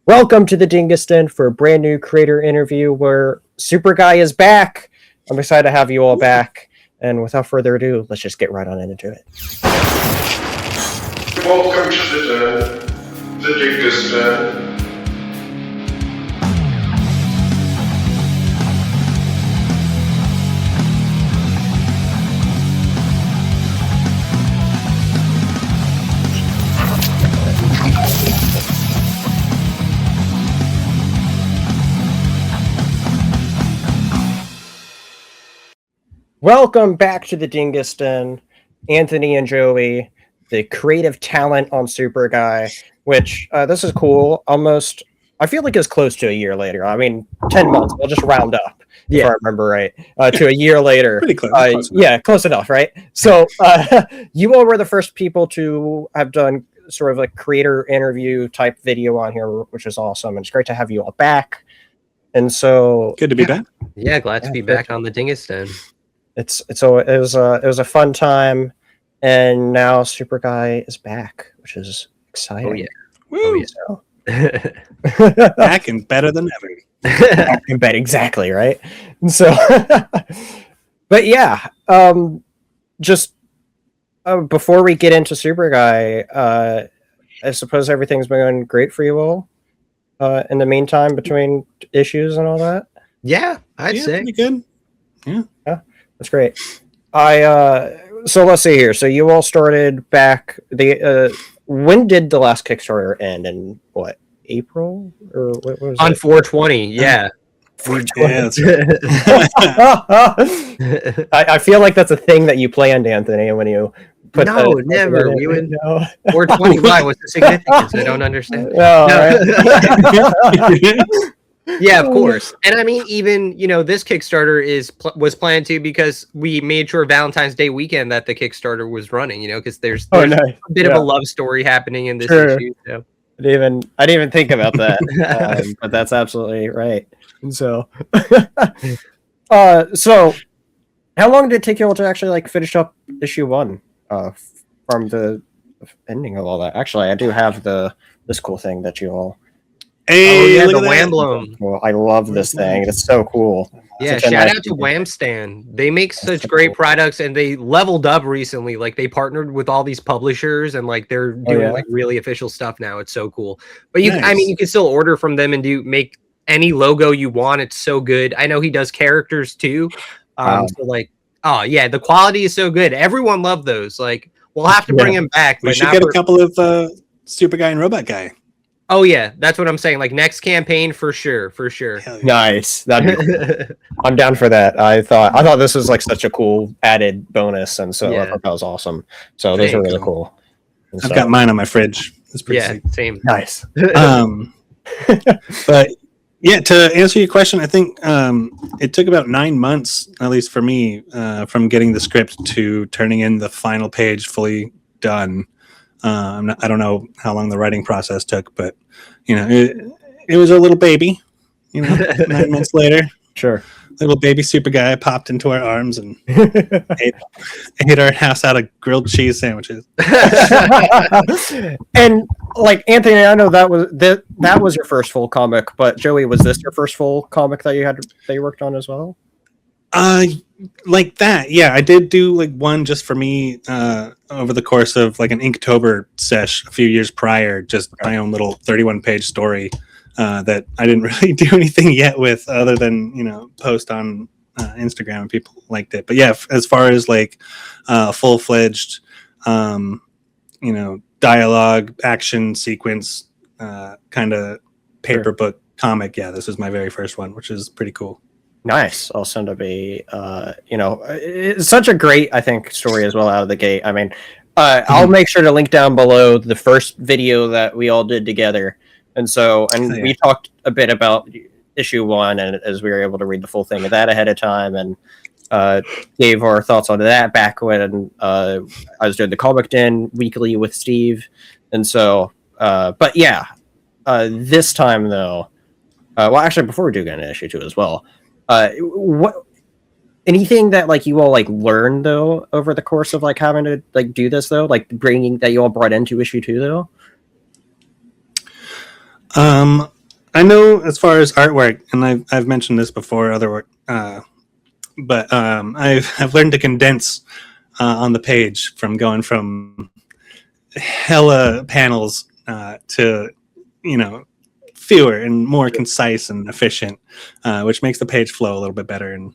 Welcome to the Dingus Den for a brand new creator interview where Superguy is back. I'm excited to have you all back. And without further ado, let's just get right on into it. Welcome to the Dingus Den. Welcome back to the Dingus Den, Anthony and Joey, the creative talent on Superguy, which this is cool. Almost, I feel like it's close to a year later. I mean, 10 months. We'll just round up, if I remember right, to a year later. Pretty close. Close enough, right? So you all were the first people to have done sort of a creator interview type video on here, which is awesome. And it's great to have you all back. And so Good to be back. Yeah, glad to be back on the Dingus Den. It was a fun time, and now Superguy is back, which is exciting. Oh yeah, Woo. So. Back and better than ever. Back in bed, exactly right. And so, but yeah, just before we get into Superguy, I suppose everything's been going great for you all. In the meantime, between issues and all that. Yeah, I'd say pretty good. Yeah. That's great. So let's see here. So you all started back when did the last Kickstarter end? In what, April or what was on it? 420? Yeah. 420. I feel like that's a thing that you planned, Anthony, when you put never. We would know. 420. Why? What's the significance? I don't understand. No. Yeah, of course. And I mean, even, this Kickstarter was planned to because we made sure Valentine's Day weekend that the Kickstarter was running, because there's nice. a bit of a love story happening in this issue. So. I didn't even think about that, but that's absolutely right. And so, so how long did it take you all to actually finish up issue 1 from the ending of all that? Actually, I do have this cool thing that you all. Hey, the Wham-Blum. Well, I love this thing. It's so cool. Yeah, shout out to Wham-Stan. They make such great products, and they leveled up recently. They partnered with all these publishers, and they're doing really official stuff now. It's so cool. But you can still order from them and make any logo you want. It's so good. I know he does characters too. So the quality is so good. Everyone loved those. We'll have to bring him back. We should get a couple of Superguy and Robot Guy. Oh yeah, that's what I'm saying. Next campaign for sure. Yeah. Nice. That'd be cool. I'm down for that. I thought this was such a cool added bonus, and so I thought that was awesome. So those are really cool. I've got mine on my fridge. It's pretty sick. Same. Nice. But yeah, to answer your question, I think it took about 9 months, at least for me, from getting the script to turning in the final page fully done. I don't know how long the writing process took, but it was a little baby. 9 months later, sure, little baby Superguy popped into our arms and ate our house out of grilled cheese sandwiches. And Anthony, I know that was your first full comic, but Joey, was this your first full comic that you worked on as well? Yeah, I did do one just for me over the course of an Inktober sesh a few years prior, just my own little 31-page story that I didn't really do anything yet with other than post on Instagram, and people liked it. But yeah, as far as full-fledged dialogue action sequence kind of paper book comic, this is my very first one, which is pretty cool. Nice. Also to be, it's such a great, I think, story as well out of the gate. I mean, I'll make sure to link down below the first video that we all did together. And so, we talked a bit about issue 1, and as we were able to read the full thing of that ahead of time, and gave our thoughts on that back when I was doing the Comic Den weekly with Steve. And so, but yeah, this time though, well, actually, before we do get into issue 2 as well, what anything that you all learned though over the course of having to do this though, bringing that you all brought into issue 2 though? I know as far as artwork, and I've mentioned this before, other work, but I've learned to condense on the page from going from hella panels to fewer and more concise and efficient, which makes the page flow a little bit better, and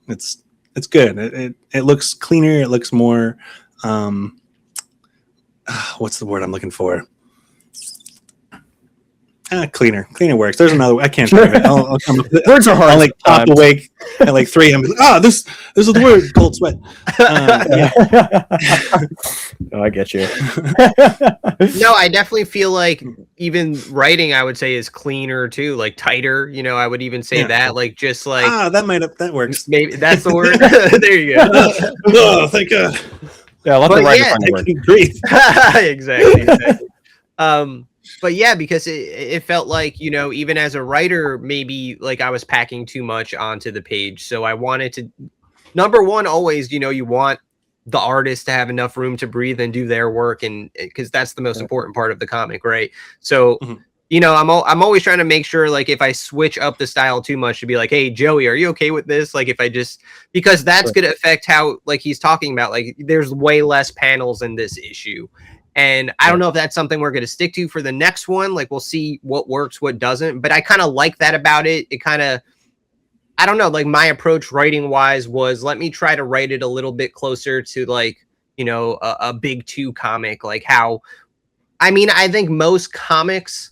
it's good. It looks cleaner. It looks more. What's the word I'm looking for? Cleaner works. There's another. I can't think of it. Words are hard. I'll pop awake at 3 a.m. This is the word. Cold sweat. Oh, I get you. No, I definitely feel like even writing, I would say, is cleaner too, like tighter. I would even say that, like just like that works. Maybe that's the word. There you go. Oh, thank God. Yeah, let the writer find the word. Breathe. Exactly. But yeah, because it felt like, even as a writer, maybe like I was packing too much onto the page. So I wanted to, number one, always, you want the artist to have enough room to breathe and do their work. And because that's the most important part of the comic, right? So, I'm always trying to make sure, like, if I switch up the style too much, to be like, hey, Joey, are you okay with this? Like, if I just, because that's going to affect how, like he's talking about, like, there's way less panels in this issue. And I don't know if that's something we're going to stick to for the next one. Like, we'll see what works, what doesn't. But I kind of like that about it. It kind of, I don't know, like my approach writing wise was, let me try to write it a little bit closer to like, a big 2 comic. Like how, I think most comics,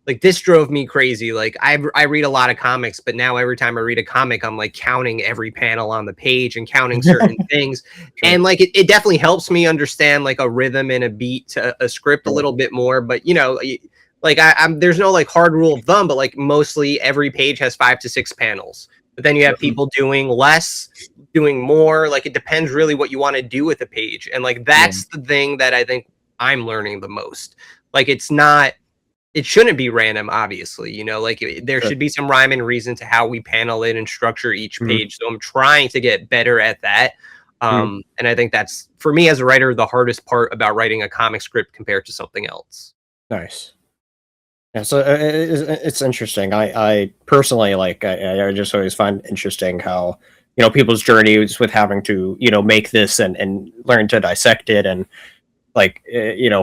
like this drove me crazy. Like I read a lot of comics, but now every time I read a comic, I'm like counting every panel on the page and counting certain things. Sure. And like, it definitely helps me understand like a rhythm and a beat to a script a little bit more. But like I'm there's no like hard rule of thumb, but like mostly every page has 5 to 6 panels. But then you have people doing less, doing more. Like it depends really what you want to do with a page. And like, that's the thing that I think I'm learning the most. Like it shouldn't be random, obviously, like there should be some rhyme and reason to how we panel it and structure each page. So I'm trying to get better at that. And I think that's, for me as a writer, the hardest part about writing a comic script compared to something else. Nice. Yeah, so it's interesting. I personally, like, I just always find interesting how, people's journeys with having to, make this and learn to dissect it. And like,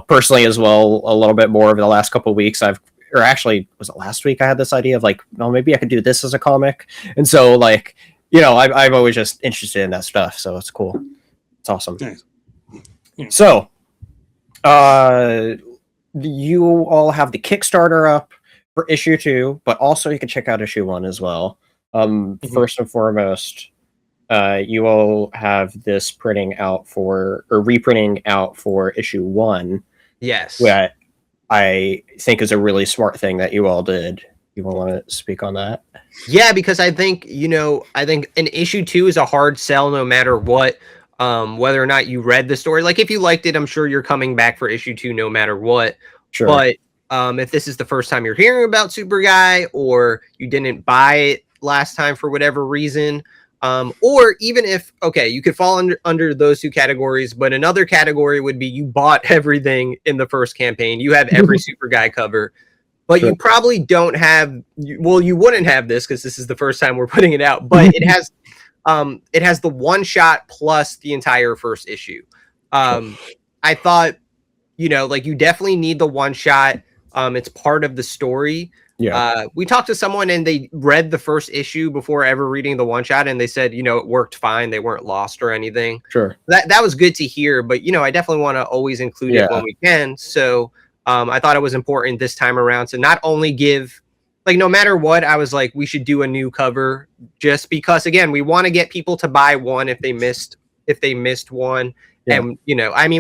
personally as well, a little bit more over the last couple of weeks, was it last week I had this idea of like, well, maybe I could do this as a comic. And so like, I'm always just interested in that stuff. So it's cool. It's awesome. Nice. Yeah. So, you all have the Kickstarter up for issue 2, but also you can check out issue 1 as well. First and foremost, you all have this reprinting out for issue 1. Yes. That I think is a really smart thing that you all did. You all want to speak on that? Yeah, because I think an issue 2 is a hard sell no matter what. Whether or not you read the story, like if you liked it, I'm sure you're coming back for issue 2 no matter what. Sure. But if this is the first time you're hearing about Superguy, or you didn't buy it last time for whatever reason, or even if, you could fall under those 2 categories, but another category would be you bought everything in the first campaign. You have every Superguy cover, but you probably don't have, you wouldn't have this because this is the first time we're putting it out, but it has the one shot plus the entire first issue. I thought, like you definitely need the one shot. It's part of the story. Yeah. We talked to someone and they read the first issue before ever reading the one shot, and they said, it worked fine. They weren't lost or anything. Sure. That was good to hear, but I definitely want to always include it when we can. So I thought it was important this time around to not only give, like, no matter what, I was like, we should do a new cover, just because, again, we want to get people to buy one if they missed one. Yeah. And,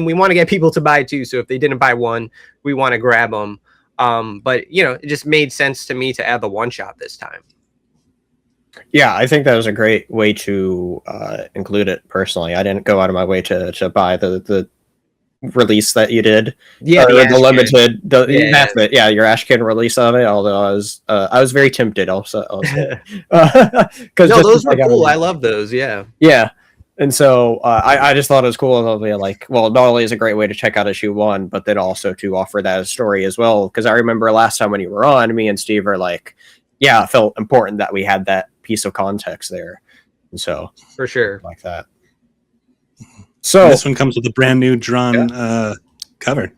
we want to get people to buy 2. So if they didn't buy one, we want to grab them. But it just made sense to me to add the one shot this time. Yeah, I think that was a great way to include it personally. I didn't go out of my way to buy the release that you did. Yeah, the limited method. Yeah, your Ashkin release of it. Although I was very tempted also. Because those were cool. I love those. Yeah. Yeah. And so I just thought it was cool. Like, well, not only is it a great way to check out issue 1, but then also to offer that as a story as well. Because I remember last time when you were on, me and Steve are like, yeah, it felt important that we had that piece of context there. And so for sure, like that. So and this one comes with a brand new drawn cover,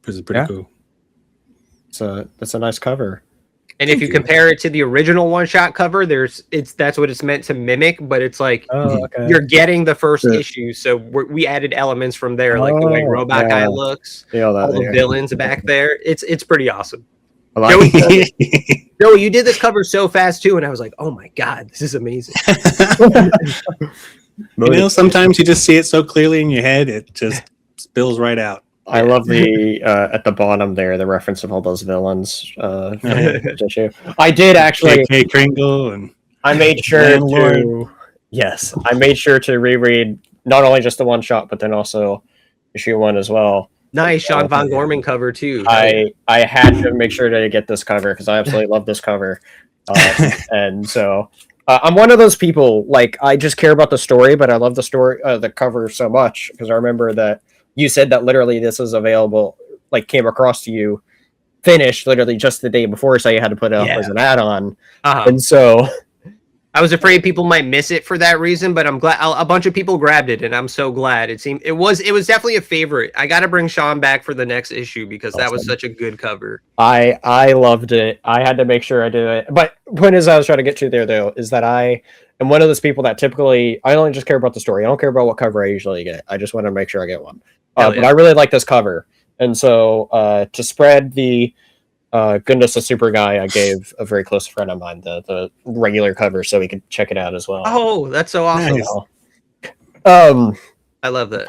which is pretty cool. So that's a nice cover. And if you compare it to the original one-shot cover, that's what it's meant to mimic, but it's like you're getting the first issue, so we added elements from there, like the way Robot Guy looks, all the villains back there. It's pretty awesome. Joey, you did this cover so fast too, and I was like, oh my god, this is amazing. Sometimes you just see it so clearly in your head, it just spills right out. I love the at the bottom there, the reference of all those villains. I did actually. K. Kringle and I made sure to. Yes, I made sure to reread not only just the one shot, but then also issue 1 as well. Nice Sean Von Gorman cover too. I had to make sure to get this cover because I absolutely love this cover, and so. I'm one of those people, like, I just care about the story, but I love the story, the cover so much, because I remember that you said that literally this is available, like, came across to you, finished literally just the day before, so you had to put it up as an add-on. And so... I was afraid people might miss it for that reason, but I'm glad a bunch of people grabbed it, and I'm so glad. It was definitely a favorite. I got to bring Sean back for the next issue because that was such a good cover. I loved it. I had to make sure I did it. But point is, I was trying to get to there though, is that I am one of those people that typically I only just care about the story. I don't care about what cover I usually get. I just want to make sure I get one. But I really like this cover, and so to spread the goodness of Superguy, I gave a very close friend of mine the regular cover so he could check it out as well. Oh, that's so awesome! Nice. I love that.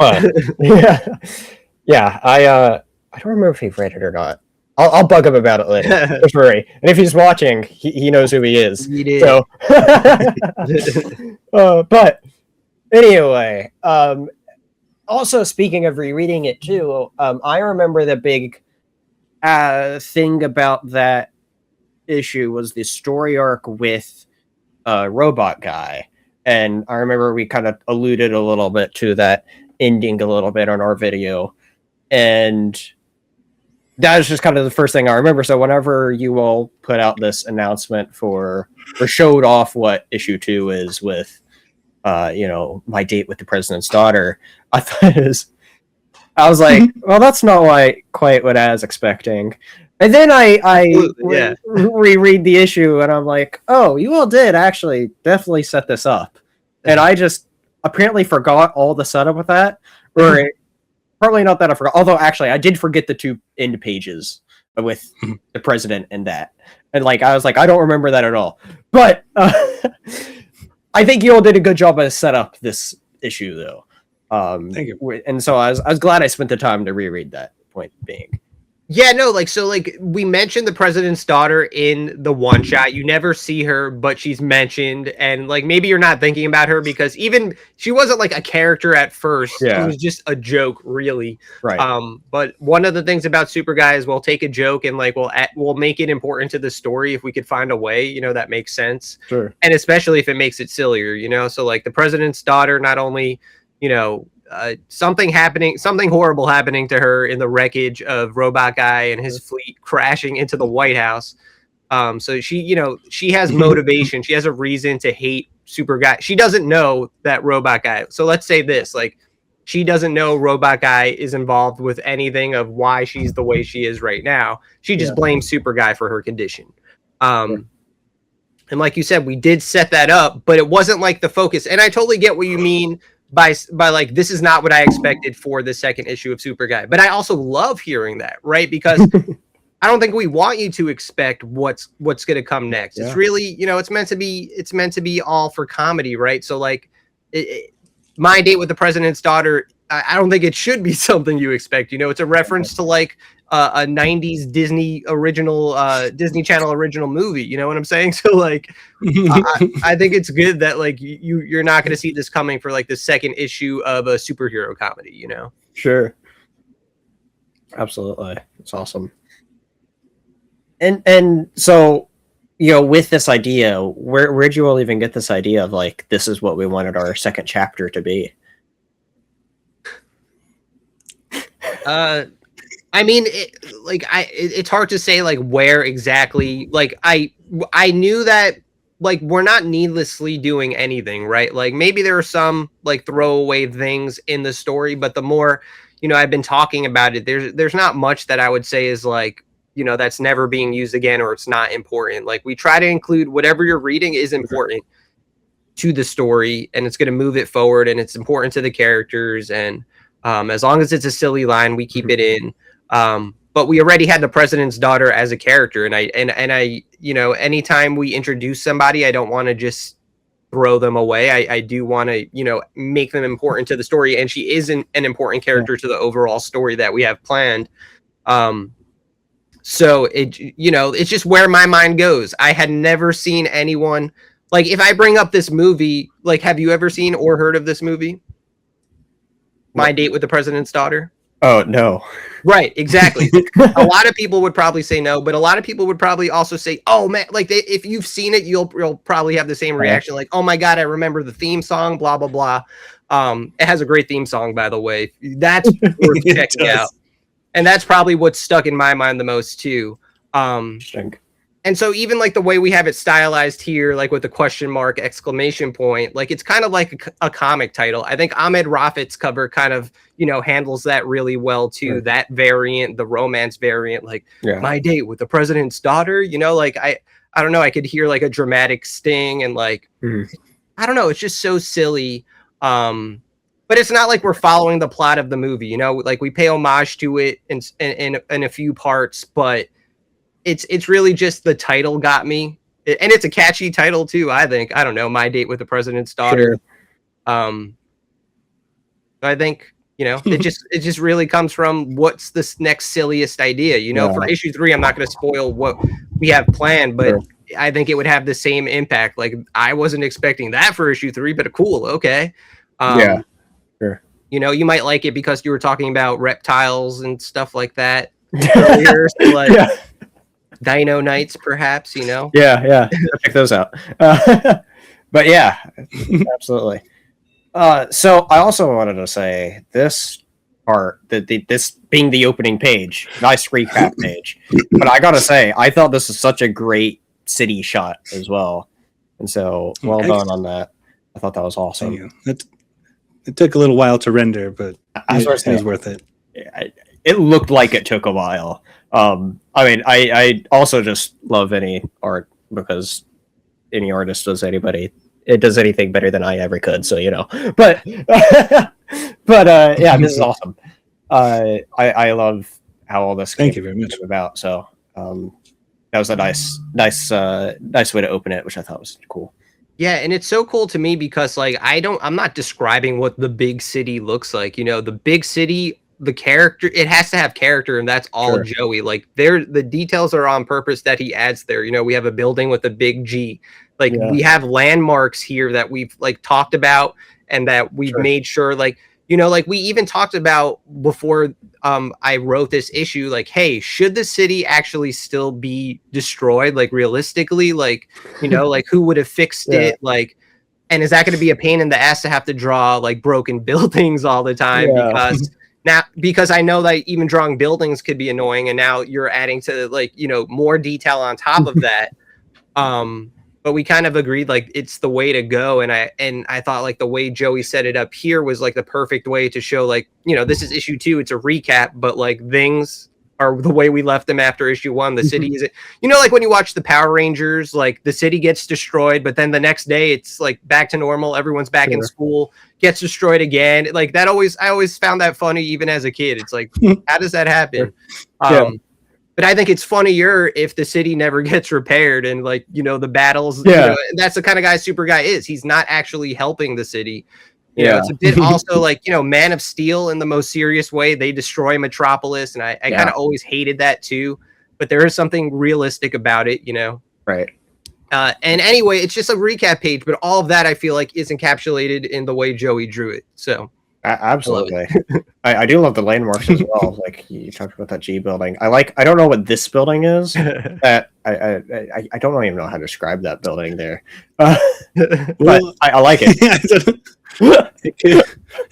I don't remember if he read it or not. I'll bug him about it later. Don't worry. And if he's watching, he knows who he is. He did. So, but anyway, also speaking of rereading it too, I remember the big thing about that issue was the story arc with Robot Guy, and I remember we kind of alluded a little bit to that ending a little bit on our video, and that was just kind of the first thing I remember. So whenever you all put out this announcement or showed off what issue 2 is with My Date with the President's Daughter, I thought I was like, well, that's not quite what I was expecting. And then I reread the issue, and I'm like, oh, you all did actually definitely set this up. And I just apparently forgot all the setup with that. Or probably not that I forgot. Although, actually, I did forget the 2 end pages with the president and that. And I was like, I don't remember that at all. But I think you all did a good job of set up this issue, though. Thank you. And so I was glad I spent the time to reread that, point being. Yeah, no, we mentioned the president's daughter in the one shot. You never see her, but she's mentioned, and maybe you're not thinking about her because even she wasn't a character at first. It was just a joke, really. Right. But one of the things about Superguy is we'll take a joke and we'll make it important to the story if we could find a way, that makes sense. Sure. And especially if it makes it sillier, So the president's daughter, not only, something horrible happening to her in the wreckage of Robot Guy and his fleet crashing into the White House. So she has motivation. She has a reason to hate Superguy. She doesn't know that Robot Guy. So let's say this, she doesn't know Robot Guy is involved with anything of why she's the way she is right now. She just blames Superguy for her condition. And like you said, we did set that up, but it wasn't the focus. And I totally get what you mean by this is not what I expected for the second issue of Superguy. But I also love hearing that, right? Because I don't think we want you to expect what's going to come next. Yeah. It's really, it's meant to be all for comedy, right? So My Date with the President's Daughter, I don't think it should be something you expect. It's a reference to a 90s Disney Channel original movie. You know what I'm saying? So I think it's good that you're not going to see this coming for the second issue of a superhero comedy, Sure. Absolutely. It's awesome. And so with this idea, where'd you all even get this idea of like, this is what we wanted our second chapter to be? I mean, it's hard to say like where exactly. Like I knew that like we're not needlessly doing anything, right? Like maybe there are some like throwaway things in the story, but the more I've been talking about it, there's not much that I would say is like that's never being used again or it's not important. Like we try to include whatever you're reading is important to the story and it's going to move it forward and it's important to the characters and as long as it's a silly line, we keep it in. But we already had the president's daughter as a character, and I anytime we introduce somebody, I don't want to just throw them away. I do want to, make them important to the story, and she is an important character to the overall story that we have planned. So it's just where my mind goes. I had never seen anyone like if I bring up this movie, like, have you ever seen or heard of this movie? My Date with the President's Daughter? Oh, no. Right, exactly. A lot of people would probably say no, but a lot of people would probably also say, oh, man, like if you've seen it, you'll probably have the same reaction. Like, oh, my God, I remember the theme song, blah, blah, blah. It has a great theme song, by the way. That's worth checking out. And that's probably what's stuck in my mind the most, too. And so even like the way we have it stylized here, like with the question mark, exclamation point, like it's kind of like a comic title. I think Ahmed Rafet's cover kind of, handles that really well too. Right. That variant, the romance variant, like My Date with the President's Daughter, like I don't know, I could hear like a dramatic sting and like, I don't know, it's just so silly. But it's not like we're following the plot of the movie, like we pay homage to it in a few parts, but it's really just the title got me, and it's a catchy title too. I think I don't know, My Date with the President's Daughter. Sure. I think it just really comes from what's this next silliest idea. For issue 3, I'm not going to spoil what we have planned, but sure. I think it would have the same impact. Like I wasn't expecting that for issue 3, but cool, okay. Sure. You might like it because you were talking about reptiles and stuff like that earlier. So like. Dino Nights, perhaps, Yeah, check those out. But yeah, absolutely. So I also wanted to say this part, this being the opening page, nice recap page. But I gotta say, I thought this was such a great city shot as well, and so well done on that. I thought that was awesome. It took a little while to render, but it was worth it. It looked like it took a while. I mean, I also just love any art because any artist does anything better than I ever could. So, but yeah, this is awesome. I love how all this Thank you very much about. So, that was a nice way to open it, which I thought was cool. Yeah, and it's so cool to me because like I'm not describing what the big city looks like. The big city, the character, it has to have character, and that's all. Sure. Joey. Like the details are on purpose that he adds there. We have a building with a big G. Like we have landmarks here that we've like talked about and that we've made sure like we even talked about before I wrote this issue, like, hey, should the city actually still be destroyed? Like realistically, like, like who would have fixed it? Like, and is that going to be a pain in the ass to have to draw like broken buildings all the time? Because I know that even drawing buildings could be annoying, and now you're adding to like more detail on top of that. But we kind of agreed like it's the way to go, and I thought like the way Joey set it up here was like the perfect way to show like this is issue 2, it's a recap, but like things are the way we left them after issue 1. The city is like when you watch the Power Rangers, like the city gets destroyed, but then the next day it's like back to normal, everyone's back in school, gets destroyed again. Like that I always found that funny even as a kid. It's like how does that happen? But I think it's funnier if the city never gets repaired and like the battles, and that's the kind of guy Superguy is. He's not actually helping the city. It's a bit also like, Man of Steel in the most serious way. They destroy Metropolis, and I kind of always hated that too. But there is something realistic about it, Right. And anyway, it's just a recap page, but all of that I feel like is encapsulated in the way Joey drew it. So Absolutely. I do love the landmarks as well. Like you talked about that G building. I don't know what this building is. That I don't even know how to describe that building there. But I like it.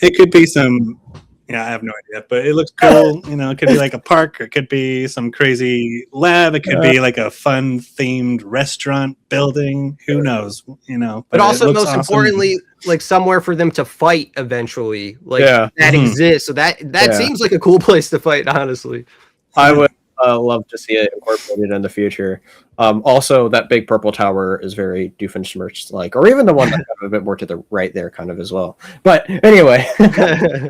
It could be some. Yeah, I have no idea, but it looks cool. You know, it could be like a park, or it could be some crazy lab. It could be like a fun themed restaurant building. Who knows? You know, but also most awesome. importantly, like somewhere for them to fight eventually. Like that exists. So that seems like a cool place to fight. Honestly, I would love to see it incorporated in the future. Also, that big purple tower is very Doofenshmirtz like, or even the one that's a bit more to the right there, kind of as well. But anyway,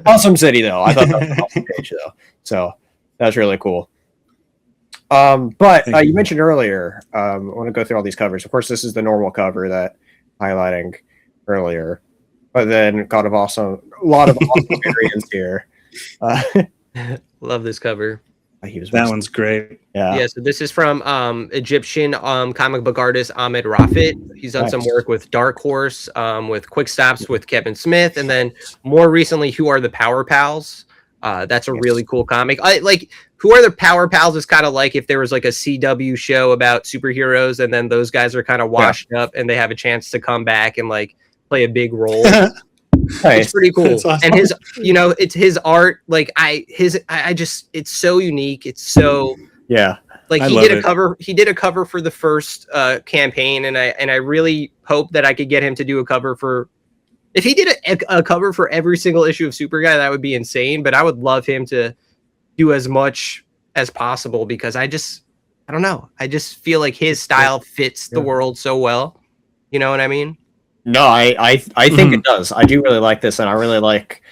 awesome city though. I thought that was an awesome page though, so that's really cool. But you mentioned earlier, I want to go through all these covers. Of course, this is the normal cover that highlighting earlier, but then got a lot of awesome variants here. Love this cover. That one's great. Yeah. So this is from Egyptian comic book artist Ahmed Rafit. He's done some work with Dark Horse, with Quick Stops with Kevin Smith, and then more recently, Who Are the Power Pals? That's a really cool comic. Like Who Are the Power Pals is kind of like if there was like a CW show about superheroes, and then those guys are kind of washed up, and they have a chance to come back and like play a big role. It's pretty cool. Awesome. And his, it's his art. Like it's so unique. It's so like he did a cover for the first campaign, and I really hope that I could get him to do a cover for. If he did a cover for every single issue of Superguy, that would be insane. But I would love him to do as much as possible because I don't know. I just feel like his style fits the world so well. You know what I mean? No, I think it does. I do really like this, and I really like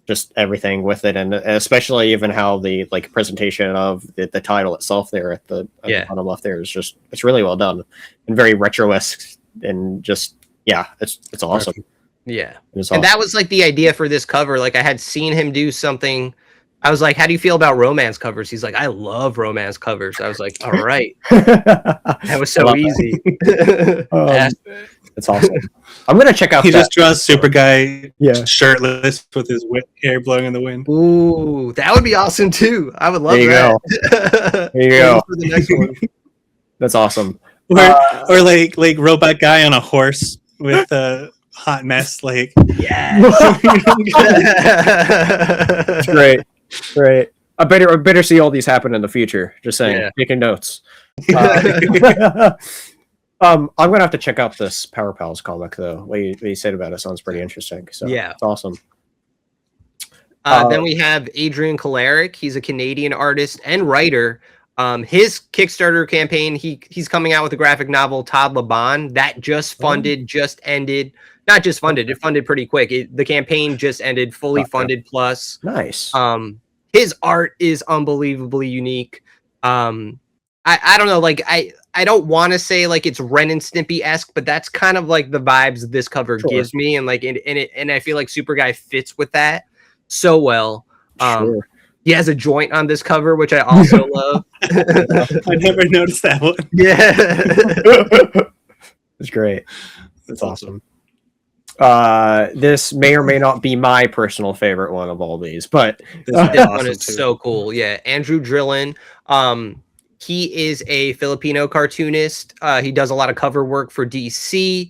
just everything with it, and especially even how the like presentation of the title itself there at the bottom left there is it's really well done and very retro-esque, and just it's awesome. Yeah, and that was like the idea for this cover. Like I had seen him do something. I was like, "How do you feel about romance covers?" He's like, "I love romance covers." I was like, "All right," that was so easy. It's awesome. I'm gonna check out. He just draws Superguy shirtless with his hair blowing in the wind. Ooh, that would be awesome too. I would love that. There you go. For the next one. That's awesome. Or like robot guy on a horse with a hot mess. Like It's great. I better see all these happen in the future. Just saying, taking notes. I'm gonna have to check out this Power Pals comic though. What you said about it sounds pretty interesting. So it's awesome. Then we have Adrian Kolaric. He's a Canadian artist and writer. His Kickstarter campaign, he's coming out with a graphic novel, Todd Laban, that just ended. Not just funded, it funded pretty quick. The campaign just ended, fully funded plus. Nice. His art is unbelievably unique. I don't know, like I don't want to say like it's Ren and Stimpy-esque, but that's kind of like the vibes this cover gives me, and like and I feel like Superguy fits with that so well. He has a joint on this cover, which I also love. I never noticed that one. Yeah. It's great. That's awesome. This may or may not be my personal favorite one of all these, but this one is so cool. Yeah, Andrew Drillin. He is a Filipino cartoonist. He does a lot of cover work for DC.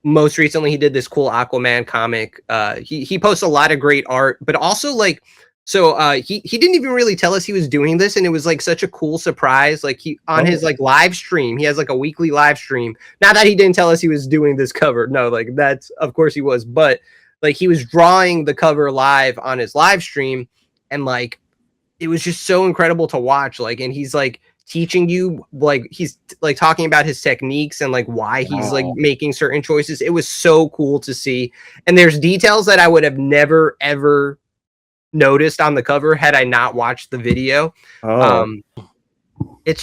Most recently, he did this cool Aquaman comic. He posts a lot of great art, but also like, he didn't even really tell us he was doing this, and it was like such a cool surprise. Like his like live stream, he has like a weekly live stream. Not that he didn't tell us he was doing this cover. No, like that's of course he was, but like he was drawing the cover live on his live stream, and like it was just so incredible to watch. Like, and he's like teaching you, like he's like talking about his techniques and like why he's like making certain choices. It was so cool to see, and there's details that I would have never ever noticed on the cover had I not watched the video. It's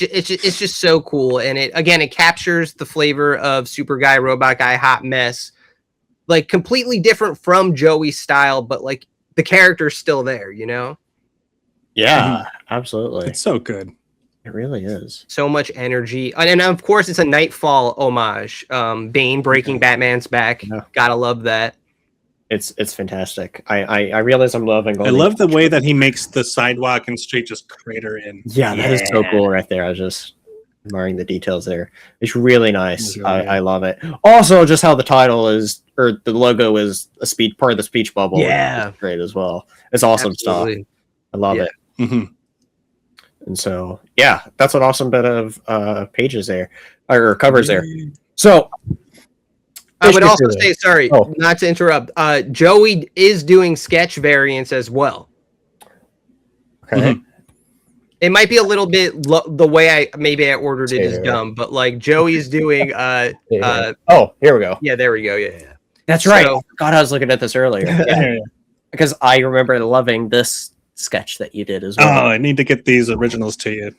just so cool, and it captures the flavor of Superguy, Robot Guy, Hot Mess, like completely different from Joey's style, but like the character's still there, you know? Yeah, absolutely. It's so good. It really is. So much energy. And of course, it's a Nightfall homage. Bane breaking Batman's back. Yeah. Gotta love that. It's fantastic. I realize I'm loving. I love the way that he makes the sidewalk and street just crater in. Yeah, that is so cool right there. I was just admiring the details there. It's really nice. I love it. Also, just how the title is, or the logo is part of the speech bubble. Yeah, is great as well. It's awesome stuff. I love it. Mm-hmm. And so, yeah, that's an awesome bit of pages there, or covers there. So, I would also say, sorry, not to interrupt. Joey is doing sketch variants as well. Okay. Mm-hmm. It might be a little bit the way I ordered it is dumb, but like Joey's doing. Oh, here we go. Yeah, there we go. Yeah. That's right. God, I was looking at this earlier. Because I remember loving this sketch that you did as well. Oh, I need to get these originals to you,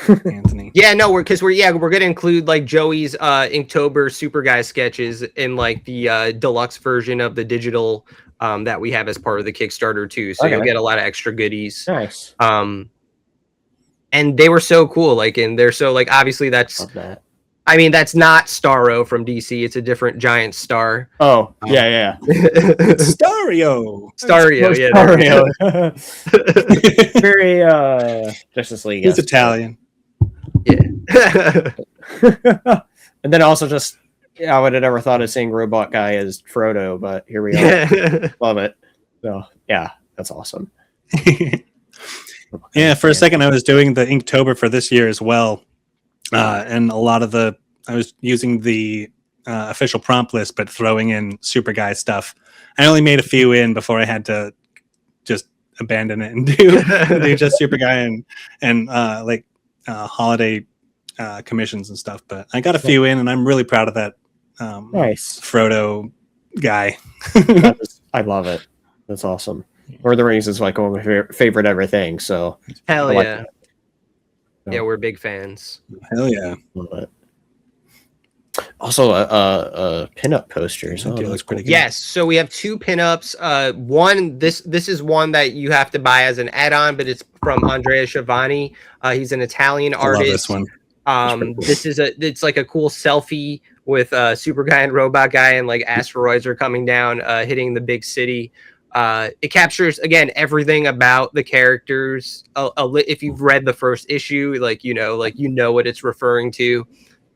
Anthony. Yeah, no, we're gonna include like Joey's Inktober Superguy sketches in like the deluxe version of the digital that we have as part of the Kickstarter too. So you'll get a lot of extra goodies. Nice. And they were so cool, like, and they're so like obviously that's I mean, that's not Starro from DC. It's a different giant star. Oh, yeah. Stario. Yeah. Very Justice League. He's Italian. Yeah. And then also just, I would have never thought of seeing Robot Guy as Frodo, but here we are. Love it. So, yeah, that's awesome. Yeah, for a second I was doing the Inktober for this year as well. And a lot of I was using the official prompt list, but throwing in Superguy stuff. I only made a few in before I had to just abandon it and do just Superguy and like holiday commissions and stuff. But I got a few in, and I'm really proud of that. Nice Frodo guy. I love it. That's awesome. Lord of the Rings is like one of my favorite everything. So hell yeah. Yeah, we're big fans. Hell yeah. Love it. Also, pinup posters. Oh, that looks pretty good. Yes, so we have two pinups. One, this is one that you have to buy as an add-on, but it's from Andrea Schiavone. He's an Italian artist. I love this one. This is it's like a cool selfie with Superguy and Robot Guy, and like asteroids are coming down, hitting the big city. It captures again everything about the characters. If you've read the first issue, like you know what it's referring to.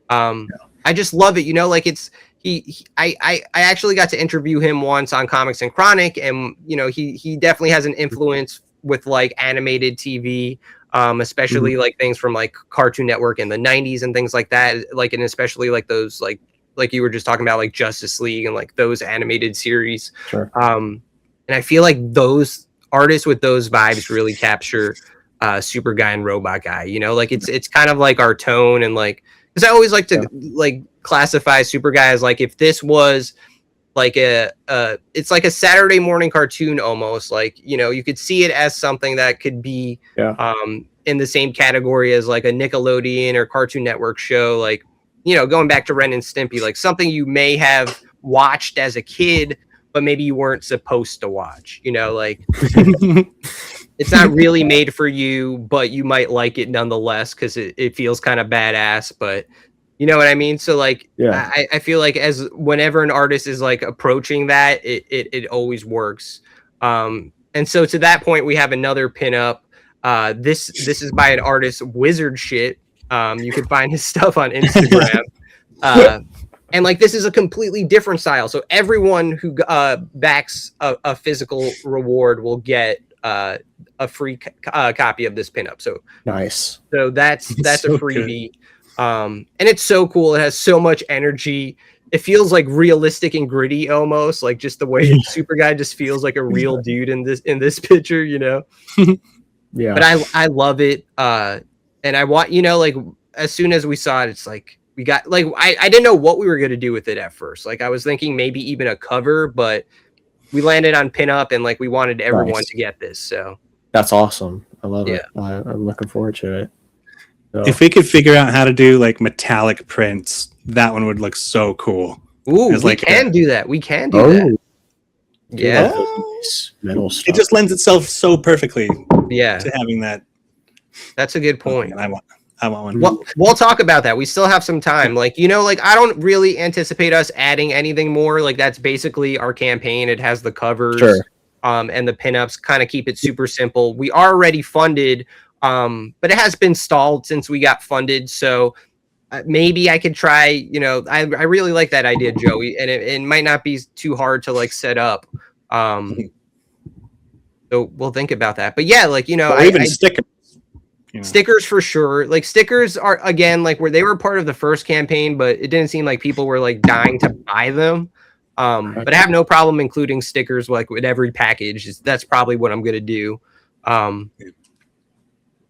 I just love it. Like it's I actually got to interview him once on Comics and Chronic, and he definitely has an influence with like animated TV, especially like things from like Cartoon Network in the 90s and things like that. Like, and especially like those like you were just talking about, like Justice League and like those animated series. Sure. And I feel like those artists with those vibes really capture Superguy and Robot Guy. Like it's kind of like our tone, and like, because I always like to like classify Superguy as like, if this was like it's like a Saturday morning cartoon almost, like you could see it as something that could be in the same category as like a Nickelodeon or Cartoon Network show, like going back to Ren and Stimpy, like something you may have watched as a kid but maybe you weren't supposed to watch, like it's not really made for you, but you might like it nonetheless because it feels kind of badass, but you know what I mean? So like, I feel like as whenever an artist is like approaching that, it always works. And so to that point, we have another pinup. This is by an artist, Wizard Shit. You can find his stuff on Instagram. And like, this is a completely different style. So everyone who backs a physical reward will get a free copy of this pinup. So nice. So that's so a freebie. And it's so cool. It has so much energy. It feels like realistic and gritty almost, like just the way Superguy just feels like a real dude in this picture, Yeah. But I love it. And I want, like as soon as we saw it, it's like we got like I didn't know what we were gonna do with it at first. Like I was thinking maybe even a cover, but we landed on pinup, and like we wanted everyone to get this. So that's awesome. I love it. I'm looking forward to it. So. If we could figure out how to do like metallic prints, that one would look so cool. Ooh, we can do that. We can do that. Yeah. Metal stuff. It just lends itself so perfectly to having that. That's a good point. I want one. We'll talk about that. We still have some time. Like, you know, like I don't really anticipate us adding anything more. Like that's basically our campaign. It has the covers, Sure. And the pinups, kind of keep it super simple. We are already funded, but it has been stalled since we got funded. So maybe I could try, you know, I really like that idea, Joey, and it might not be too hard to like set up. So we'll think about that. But yeah, like, you know, even stickers. You know. Stickers for sure. Like stickers are again like where they were part of the first campaign, but it didn't seem like people were like dying to buy them. But I have no problem including stickers like with every package. That's probably what I'm gonna do.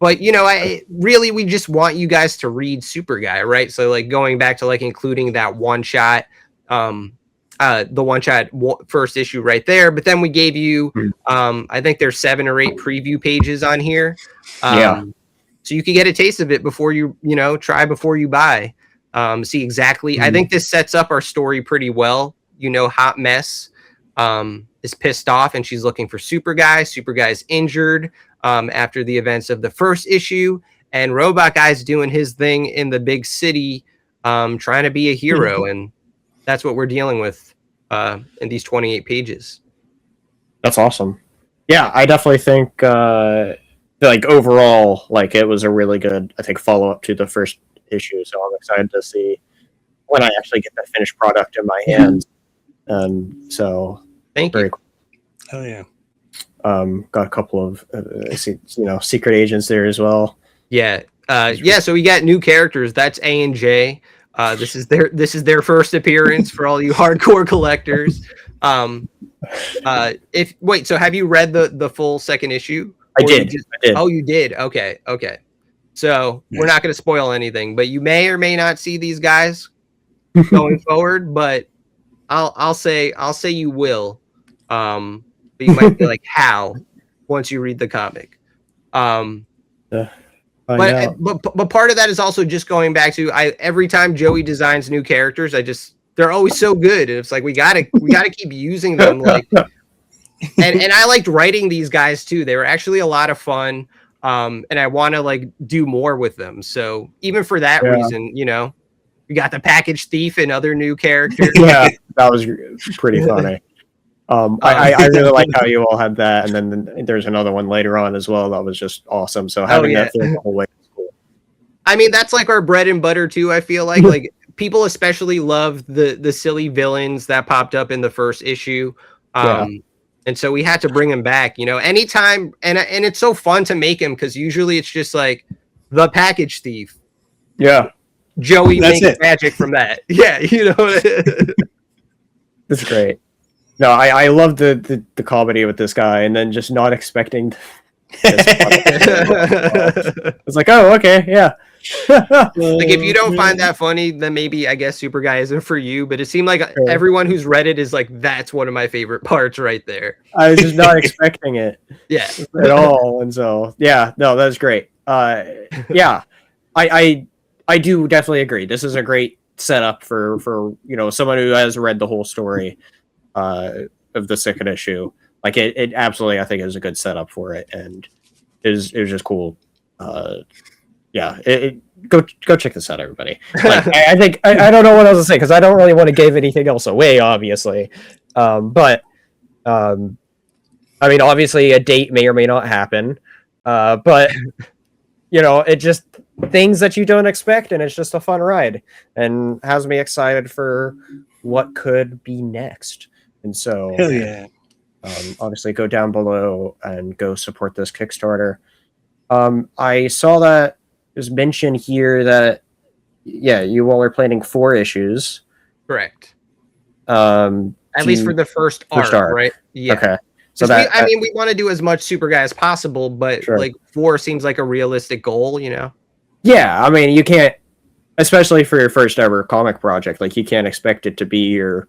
But you know, we just want you guys to read Superguy, right? So like going back to like including that one shot, the one shot first issue right there. But then we gave you, I think there's 7 or 8 preview pages on here. So you can get a taste of it before you try before you buy. See exactly. I think this sets up our story pretty well. You know, Hot Mess is pissed off and she's looking for Superguy. Superguy's injured after the events of the first issue, and Robot Guy's doing his thing in the big city, trying to be a hero, and that's what we're dealing with in these 28 pages. That's awesome. Yeah, I definitely think like overall, like it was a really good, I think, follow up to the first issue. So I'm excited to see when I actually get the finished product in my hands. So thank you. Cool. Oh yeah. Got a couple of secret agents there as well. Yeah. So we got new characters. That's A and J. This is their first appearance for all you hardcore collectors. So have you read the full second issue? I did. Oh, you did. Okay. So we're not going to spoil anything, but you may or may not see these guys going forward. But I'll say you will. But you might be like, how? Once you read the comic. But part of that is also just going back to every time Joey designs new characters, they're always so good, and it's like we gotta keep using them. Like, and I liked writing these guys too. They were actually a lot of fun, and I want to like do more with them. So even for that reason, you know, we got the Package Thief and other new characters. Yeah, that was pretty funny. I really like how you all had that, and then there's another one later on as well that was just awesome. So having that through the whole way is cool. I mean, that's like our bread and butter too. I feel like people especially love the silly villains that popped up in the first issue, and so we had to bring them back. You know, anytime, and it's so fun to make them because usually it's just like the Package Thief. Yeah, Joey makes magic from that. Yeah, you know, that's great. No, I love the comedy with this guy, and then just not expecting this. It's like, oh, okay, yeah. Like if you don't find that funny, then maybe I guess Superguy isn't for you. But it seemed like everyone who's read it is like, that's one of my favorite parts right there. I was just not expecting it, at all, and so that's great. I do definitely agree. This is a great setup for someone who has read the whole story of the second issue. Like it absolutely, I think, is a good setup for it, and it was just cool. Go check this out, everybody. Like, I think I don't know what else to say because I don't really want to give anything else away, obviously. But I mean, obviously, a date may or may not happen. But you know, it just things that you don't expect, and it's just a fun ride, and has me excited for what could be next. And so, hell yeah. Obviously, go down below and go support this Kickstarter. I saw that there's mention here that you all are planning 4 issues. Correct. At least for the first arc, right? Yeah. Okay. So we want to do as much Superguy as possible, but like 4 seems like a realistic goal, you know? Yeah, I mean, you can't, especially for your first ever comic project, like you can't expect it to be your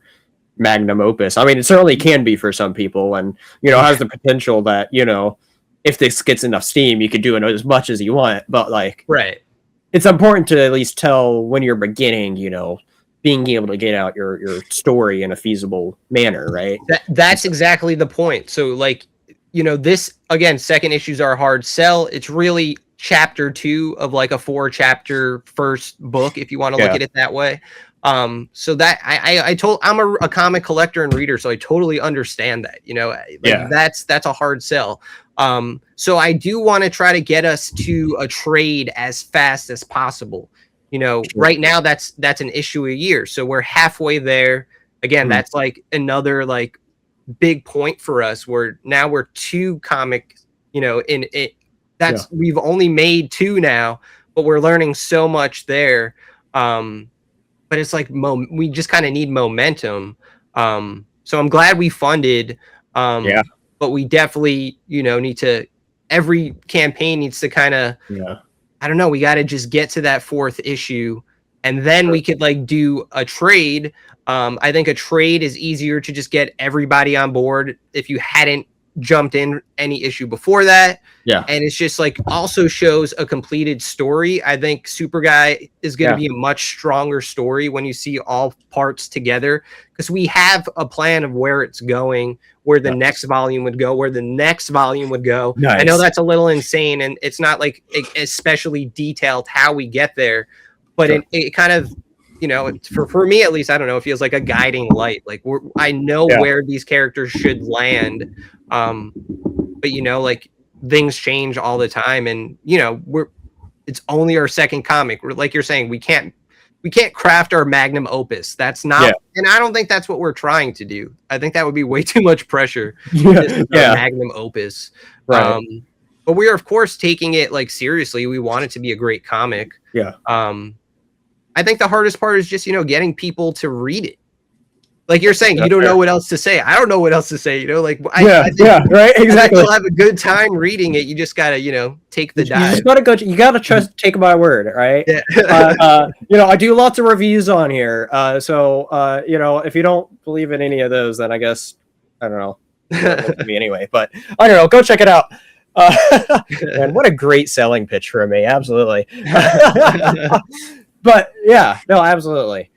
magnum opus. I mean, it certainly can be for some people, and has the potential that if this gets enough steam, you could do it as much as you want. But like, it's important to at least tell when you're beginning, being able to get out your story in a feasible manner, right? That's exactly the point. So like, this again, second issues are a hard sell. It's really chapter 2 of like a 4-chapter first book, if you want to look at it that way. So that I'm a comic collector and reader, so I totally understand that, that's a hard sell. So I do want to try to get us to a trade as fast as possible. Right now that's an issue a year, so we're halfway there. Again, that's like another like big point for us, where now we're 2 comic, in it. We've only made 2 now, but we're learning so much there. But it's like we just kind of need momentum. So I'm glad we funded. But we definitely, need to. Every campaign needs to kind of. I don't know. We got to just get to that 4th issue, and then we could like do a trade. I think a trade is easier to just get everybody on board if you hadn't jumped in any issue before that. And it's just like also shows a completed story. I think Superguy is going to be a much stronger story when you see all parts together, because we have a plan of where it's going, where the next volume would go, where the next volume would go. I know that's a little insane, and it's not like especially detailed how we get there, but it kind of, for me at least, I don't know, it feels like a guiding light. Like I know where these characters should land. But like things change all the time, and it's only our 2nd comic. Like you're saying, we can't craft our magnum opus. That's not, and I don't think that's what we're trying to do. I think that would be way too much pressure. Magnum opus. Right. But we are of course taking it like seriously. We want it to be a great comic. I think the hardest part is just, getting people to read it. Like you're saying, you don't know what else to say. I don't know what else to say. Like I think right, exactly. You'll have a good time reading it. You just gotta, take the dive. You just gotta go. You gotta trust. Take my word, right? I do lots of reviews on here. So if you don't believe in any of those, then I guess I don't know. Me anyway, but I don't know. Go check it out. And what a great selling pitch for me. Absolutely. But yeah, no, absolutely.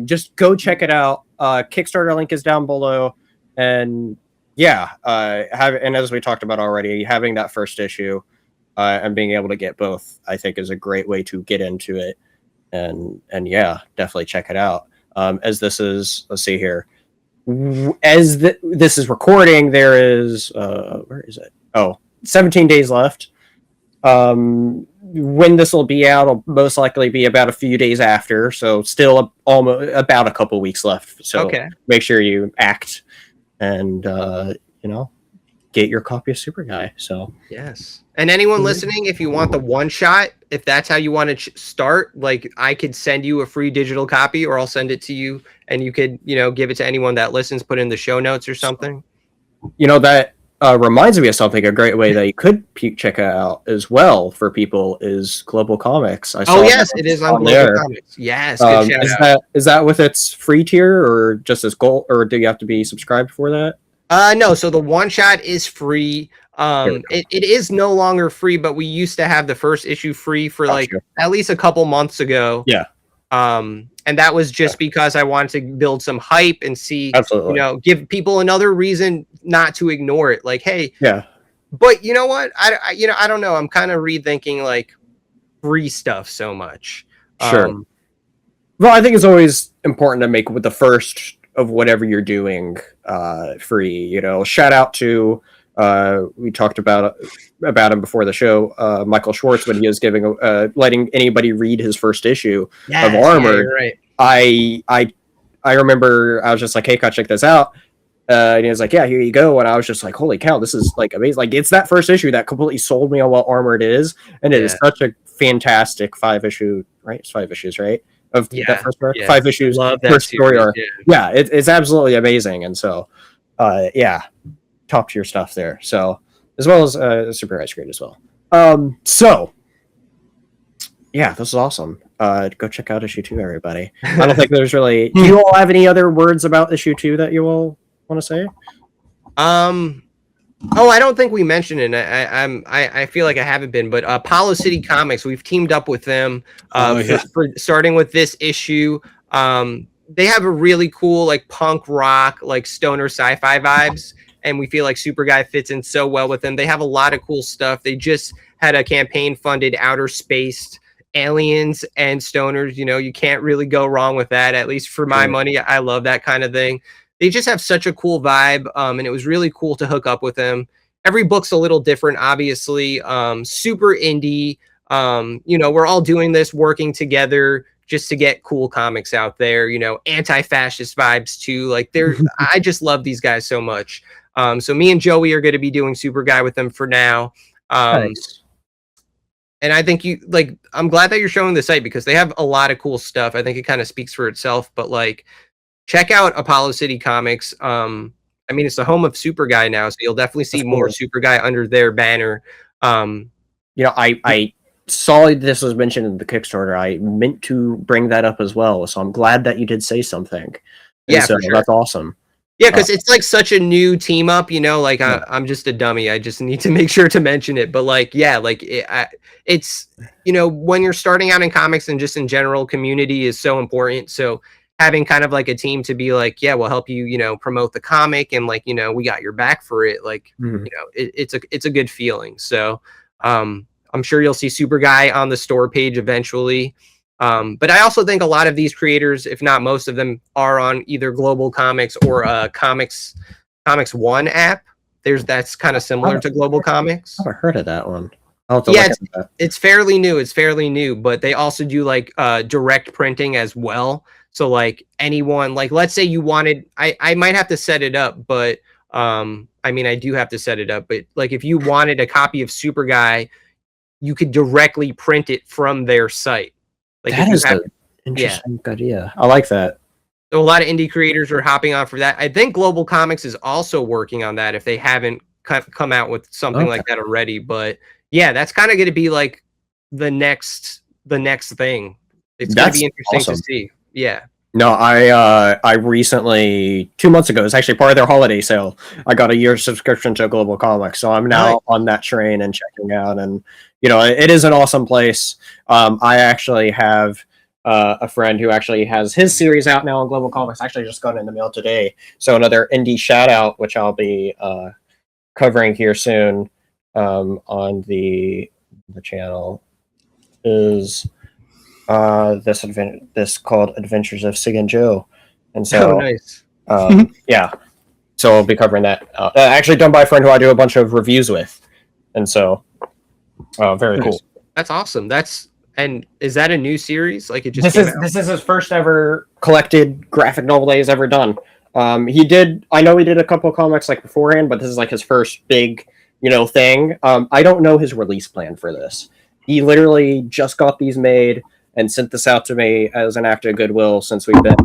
Just go check it out. Kickstarter link is down below, and and as we talked about already, having that first issue and being able to get both, I think, is a great way to get into it. And definitely check it out. As this is, let's see here, as this is recording, there is where is it? 17 days left. When this will be out, it'll most likely be about a few days after, so still almost about a couple weeks left. So make sure you act and get your copy of Superguy. So yes, and anyone listening, if you want the one shot, if that's how you want to start, like I could send you a free digital copy, or I'll send it to you, and you could give it to anyone that listens. Put in the show notes or something. That reminds me of something. A great way that you could check out as well for people is Global Comics. I saw it is on Global Comics. Yes, good is that with its free tier, or just as gold, or do you have to be subscribed for that? No. So the one shot is free. It is no longer free, but we used to have the first issue free for at least a couple months ago. And that was just because I wanted to build some hype and see, give people another reason not to ignore it. Like, hey, but you know what? I don't know. I'm kind of rethinking like free stuff so much. Well, I think it's always important to make with the first of whatever you're doing free. Shout out to we talked about him before the show, Michael Schwartz, when he was giving letting anybody read his first issue of Armored. I remember I was just like, hey, can I check this out? And he was like, yeah, here you go. And I was just like, holy cow, this is like amazing. Like, it's that first issue that completely sold me on what Armored is, and it is such a fantastic 5-issue, right? It's 5 issues, right? Of that first arc, 5 issues, first story arc. It's absolutely amazing. And so top tier stuff there. So as well as Superguy great as well. This is awesome. Go check out issue 2, everybody. I don't think there's really. Do you all have any other words about issue 2 that you all want to say? I don't think we mentioned it. I feel like I haven't been, but Apollo City Comics, we've teamed up with them for starting with this issue. They have a really cool like punk rock, like stoner sci-fi vibes, and we feel like Superguy fits in so well with them. They have a lot of cool stuff. They just had a campaign funded outer space aliens and stoners. You know, you can't really go wrong with that. At least for my money, I love that kind of thing. They just have such a cool vibe, and it was really cool to hook up with them. Every book's a little different, obviously. Super indie. You know, we're all doing this, working together just to get cool comics out there. You know, anti-fascist vibes too. Like, I just love these guys so much. So me and Joey are going to be doing Superguy with them for now. Nice. And I think I'm glad that you're showing the site because they have a lot of cool stuff. I think it kind of speaks for itself, but like, check out Apollo City Comics. I mean, it's the home of Superguy now, so you'll definitely see more Superguy under their banner. You know, I saw this was mentioned in the Kickstarter. I meant to bring that up as well, so I'm glad that you did say something. Yeah, so for sure. That's awesome. Yeah, because it's like such a new team up, you know, like I'm just a dummy. I just need to make sure to mention it. But like, yeah, like it's, you know, when you're starting out in comics and just in general, community is so important. So having kind of like a team to be like, yeah, we'll help you, you know, promote the comic and like, you know, we got your back for it. Like, you know, it's a good feeling. So I'm sure you'll see Superguy on the store page eventually. But I also think a lot of these creators, if not most of them, are on either Global Comics or Comics One app. That's kind of similar to Global Comics. I've never heard of that one. It's fairly new. It's fairly new, but they also do like direct printing as well. So like anyone, like let's say you wanted, I might have to set it up, but I mean I do have to set it up. But like if you wanted a copy of Superguy, you could directly print it from their site. Like that is an interesting idea. I like that. So a lot of indie creators are hopping on for that. I think Global Comics is also working on that if they haven't come out with something like that already. But yeah, that's kind of going to be like the next thing. It's going to be interesting to see. Yeah. No, I recently 2 months ago, it's actually part of their holiday sale. I got a year's subscription to Global Comics, so I'm now on that train and checking out. And you know, it is an awesome place. I actually have a friend who actually has his series out now on Global Comics. Actually, just got in the mail today. So another indie shout out, which I'll be covering here soon on the channel, is this called Adventures of Sig and Joe. And so nice. Yeah, so I'll be covering that. Actually done by a friend who I do a bunch of reviews with, and so very cool. That's awesome. And is that a new series? Like it just this is his first ever collected graphic novel that he's ever done. I know he did a couple of comics like beforehand, but this is like his first big, you know, thing. I don't know his release plan for this. He literally just got these made and sent this out to me as an act of goodwill since we've been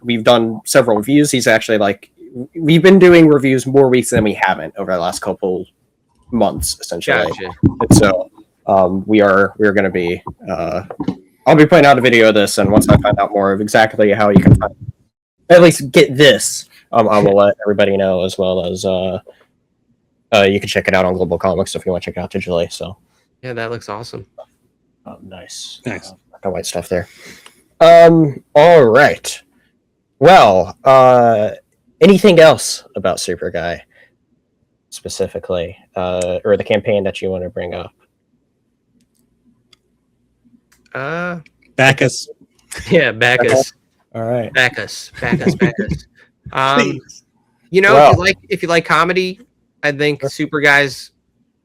we've done several reviews. He's actually like, we've been doing reviews more weeks than we haven't over the last couple months, essentially. Gotcha. And so we are going to be I'll be putting out a video of this, and once I find out more of exactly how you can at least get this, I will let everybody know, as well as you can check it out on Global Comics if you want to check it out digitally. So yeah, that looks awesome. Nice. The white stuff there. All right. Well, anything else about Superguy specifically, or the campaign that you want to bring up? Bacchus. Yeah, Bacchus. All right. Bacchus. You know, if you like comedy, I think Superguy's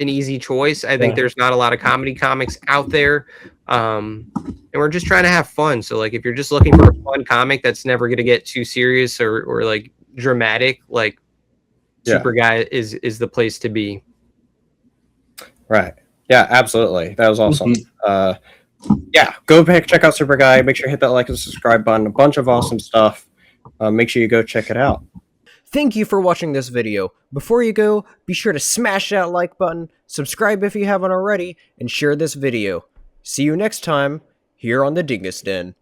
an easy choice. I think there's not a lot of comedy comics out there. And we're just trying to have fun. So like if you're just looking for a fun comic that's never gonna get too serious or like dramatic, like Superguy is the place to be. Right. Yeah, absolutely. That was awesome. Go back, check out Superguy. Make sure you hit that like and subscribe button. A bunch of awesome stuff. Make sure you go check it out. Thank you for watching this video. Before you go, be sure to smash that like button, subscribe if you haven't already, and share this video. See you next time here on the Dingus Den.